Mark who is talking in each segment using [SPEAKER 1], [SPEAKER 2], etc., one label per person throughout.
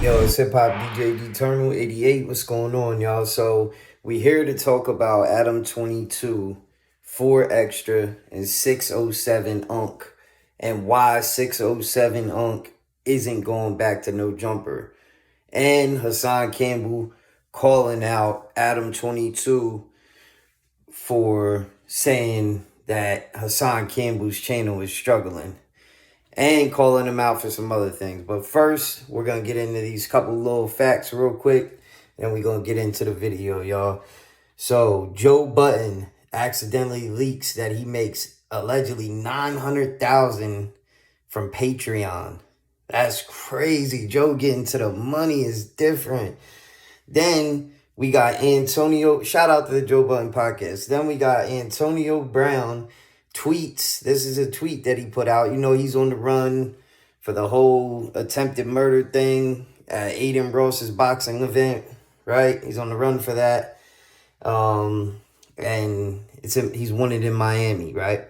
[SPEAKER 1] Yo, it's Hip Hop DJ Eternal 88. What's going on, y'all? So, we here to talk about Adam22, 4 Extra, and 607 Unk, and why 607 Unk isn't going back to No Jumper. And Hassan Campbell calling out Adam22 for saying that Hassan Campbell's channel is struggling, and calling him out for some other things. But first, we're going to get into these couple little facts real quick, and we're going to get into the video, y'all. So, Joe Budden accidentally leaks that he makes allegedly $900,000 from Patreon. That's crazy. Joe getting to the money is different. Then we got Antonio. Shout out to the Joe Budden podcast. Then we got Antonio Brown tweets. This is a tweet that he put out. You know, he's on the run for the whole attempted murder thing at Aiden Ross's boxing event, right? He's on the run for that. And he's wanted in Miami, right?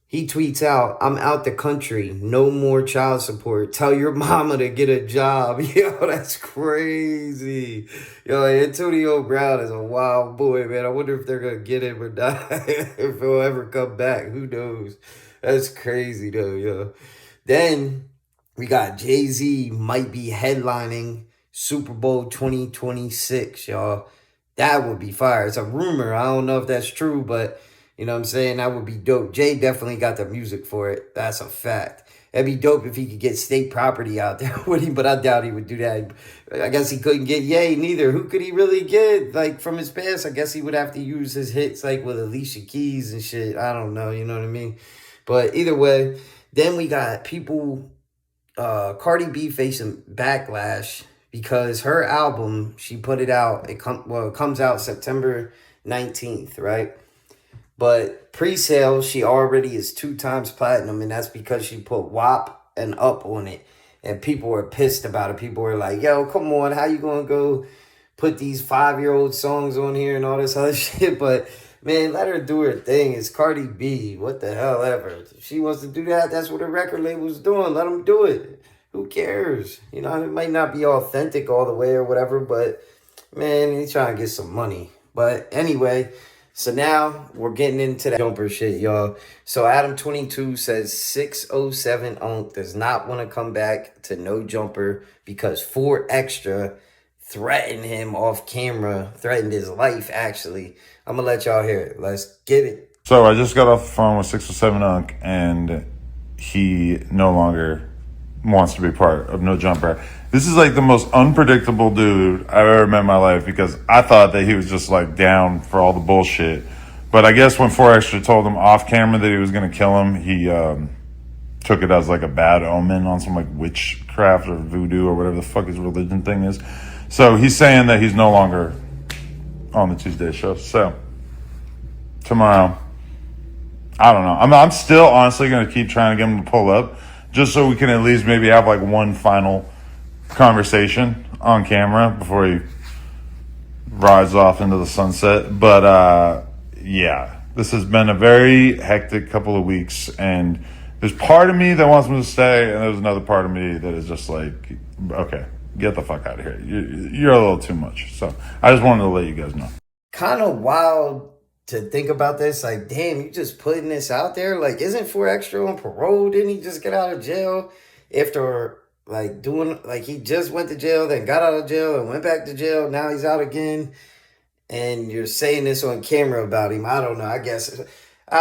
[SPEAKER 1] He tweets out, "I'm out the country. No more child support. Tell your mama to get a job." Yo, that's crazy. Yo, Antonio Brown is a wild boy, man. I wonder if they're going to get him or not. If he'll ever come back. Who knows? That's crazy, though, yo. Then we got Jay-Z might be headlining Super Bowl 2026, y'all. That would be fire. It's a rumor. I don't know if that's true, but you know what I'm saying? That would be dope. Jay definitely got the music for it. That's a fact. It'd be dope if he could get state property out there with him, but I doubt he would do that. I guess he couldn't get Ye neither. Who could he really get? Like, from his past, I guess he would have to use his hits, like, with Alicia Keys and shit. I don't know, you know what I mean? But either way, then we got people, Cardi B facing backlash because her album, she put it out, it comes out September 19th, right? But pre-sale, she already is 2 times platinum, and that's because she put WAP and Up on it. And people were pissed about it. People were like, yo, come on, how you gonna go put these 5-year-old songs on here and all this other shit? But, man, let her do her thing. It's Cardi B. What the hell ever. If she wants to do that, that's what her record label's doing. Let them do it. Who cares? You know, it might not be authentic all the way or whatever, but, man, he's trying to get some money. But anyway, so now we're getting into that jumper shit, y'all. So Adam22 says 607 Unk does not want to come back to No Jumper because 4 Extra threatened him off camera, threatened his life, actually. I'm going to let y'all hear it. Let's get it.
[SPEAKER 2] So I just got off the phone with 607 Unk, and he no longer wants to be part of No Jumper. This is like the most unpredictable dude I've ever met in my life, because I thought that he was just like down for all the bullshit. But I guess when 4 Extra told him off camera that he was going to kill him, he took it as like a bad omen on some like witchcraft or voodoo or whatever the fuck his religion thing is. So he's saying that he's no longer on the Tuesday show. So tomorrow, I don't know. I'm still honestly going to keep trying to get him to pull up, just so we can at least maybe have like one final conversation on camera before he rides off into the sunset. But yeah, this has been a very hectic couple of weeks, and there's part of me that wants him to stay, and there's another part of me that is just like, okay, get the fuck out of here. You're a little too much. So I just wanted to let you guys know.
[SPEAKER 1] Kind of wild to think about this. Like, damn, you just putting this out there? Like, isn't 4 Extra on parole? Didn't he just get out of jail after, like, doing, like, he just went to jail, then got out of jail and went back to jail. Now he's out again. And you're saying this on camera about him. I don't know. I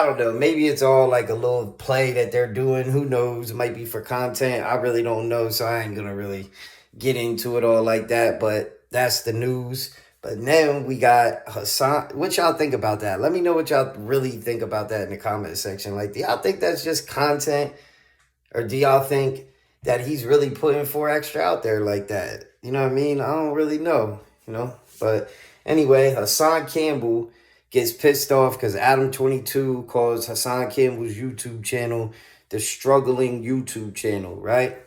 [SPEAKER 1] don't know. Maybe it's all like a little play that they're doing. Who knows? It might be for content. I really don't know. So I ain't going to really get into it all like that. But that's the news. But now we got Hassan. What y'all think about that? Let me know what y'all really think about that in the comment section. Like, do y'all think that's just content? Or do y'all think that he's really putting 4 Extra out there like that? You know what I mean? I don't really know, you know? But anyway, Hassan Campbell gets pissed off because Adam22 calls Hassan Campbell's YouTube channel the struggling YouTube channel, right?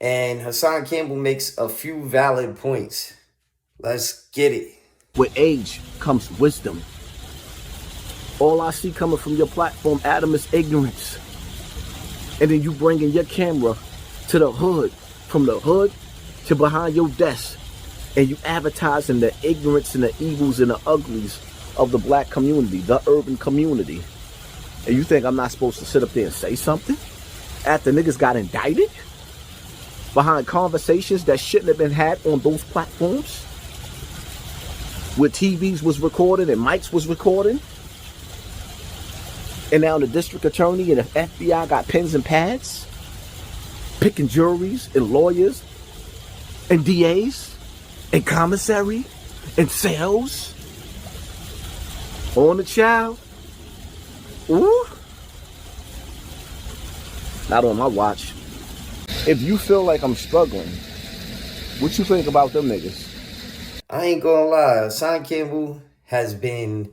[SPEAKER 1] And Hassan Campbell makes a few valid points. Let's get it.
[SPEAKER 3] With age comes wisdom. All I see coming from your platform, Adam, is ignorance. And then you bringing your camera to the hood, from the hood to behind your desk and you advertising the ignorance and the evils and the uglies of the black community, the urban community. And you think I'm not supposed to sit up there and say something after niggas got indicted behind conversations that shouldn't have been had on those platforms where TVs was recording and mics was recording? And now the district attorney and the FBI got pens and pads picking juries and lawyers and DAs and commissary and cells on the child. Ooh. Not on my watch. If you feel like I'm struggling, what you think about them niggas?
[SPEAKER 1] I ain't gonna lie, Hassan Campbell has been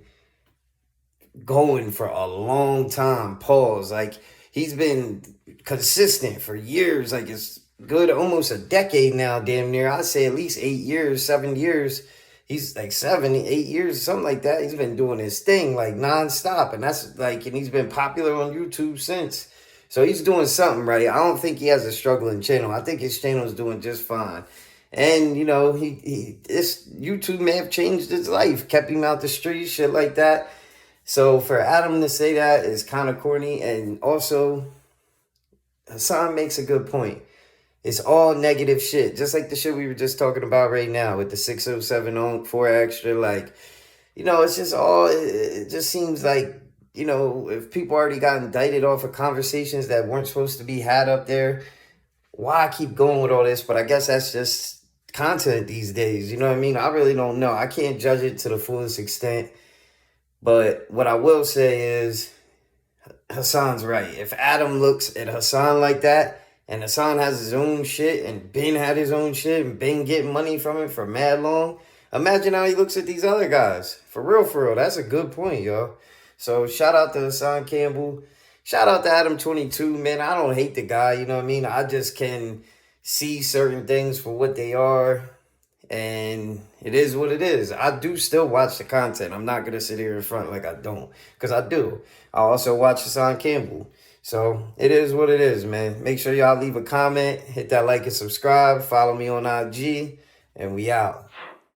[SPEAKER 1] going for a long time. Pause. Like, he's been consistent for years. Like, it's good, almost a decade now, damn near. I'd say at least 8 years, 7 years. He's like 7, 8 years, something like that. He's been doing his thing like nonstop. And that's like, and he's been popular on YouTube since. So he's doing something right. I don't think he has a struggling channel. I think his channel is doing just fine. And, you know, this YouTube may have changed his life, kept him out the streets, shit like that. So for Adam to say that is kind of corny. And also, Hassan makes a good point. It's all negative shit. Just like the shit we were just talking about right now with the 607 on 4 extra. Like, you know, it's just all, it just seems like, you know, if people already got indicted off of conversations that weren't supposed to be had up there, why keep going with all this? But I guess that's just content these days. You know what I mean? I really don't know. I can't judge it to the fullest extent. But what I will say is Hassan's right. If Adam looks at Hassan like that, and Hassan has his own shit, and Ben had his own shit, and Ben getting money from it for mad long, imagine how he looks at these other guys. For real, that's a good point, yo. So shout out to Hassan Campbell. Shout out to Adam22, man. I don't hate the guy, you know what I mean? I just can see certain things for what they are, and it is what it is. I do still watch the content. I'm not going to sit here in front like I don't, because I do. I also watch Hassan Campbell. So it is what it is, man. Make sure y'all leave a comment, hit that like and subscribe, follow me on IG, and we out.